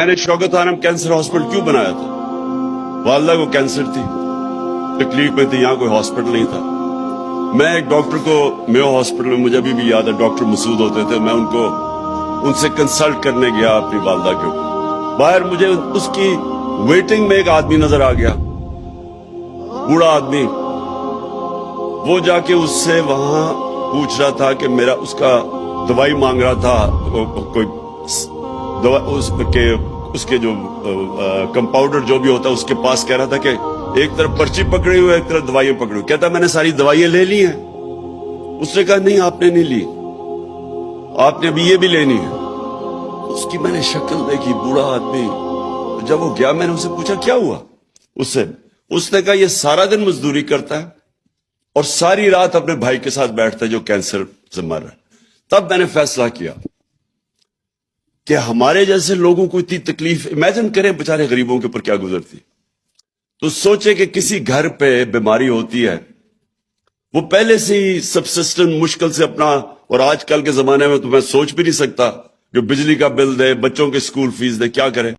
میں نے شوکت خانم cancer hospital کیوں بنایا تھا؟ والدہ کو کینسر تھی، تکلیف میں تھی، یہاں کوئی ہاسپٹل نہیں تھا. میں ایک ڈاکٹر کو میو ہاسپٹل میں، مجھے ابھی بھی یاد ہے ڈاکٹر مسعود ہوتے تھے، میں ان سے کنسلٹ کرنے گیا اپنی والدہ کے اوپر. باہر مجھے اس کی ویٹنگ میں ایک آدمی نظر آ گیا، بوڑھا آدمی. وہ جا کے اس سے وہاں پوچھ رہا تھا کہ میرا، اس کا دوائی مانگ رہا تھا، کوئی اس کے جو کمپاؤنڈر جو بھی ہوتا ہے اس کے پاس کہہ رہا تھا کہ ایک طرف پرچی پکڑی ہوئی، ایک طرف دوائیں پکڑی ہوئی. کہتا میں نے ساری دوائیں لے لی ہیں. اس نے کہا نہیں آپ نے نہیں لی، آپ نے ابھی یہ بھی لینی ہے. اس کی میں نے شکل دیکھی، بوڑھا آدمی. جب وہ گیا میں نے اسے پوچھا کیا ہوا اس نے کہا یہ سارا دن مزدوری کرتا ہے اور ساری رات اپنے بھائی کے ساتھ بیٹھتا ہے جو کینسر سے مر رہا ہے. تب میں نے فیصلہ کیا کہ ہمارے جیسے لوگوں کو اتنی تکلیف، امیجن کریں بیچارے غریبوں کے اوپر کیا گزرتی. تو سوچے کہ کسی گھر پہ بیماری ہوتی ہے، وہ پہلے سے ہی سبسسٹنٹ مشکل سے اپنا، اور آج کل کے زمانے میں تو میں سوچ بھی نہیں سکتا جو بجلی کا بل دے، بچوں کے اسکول فیس دے، کیا کرے.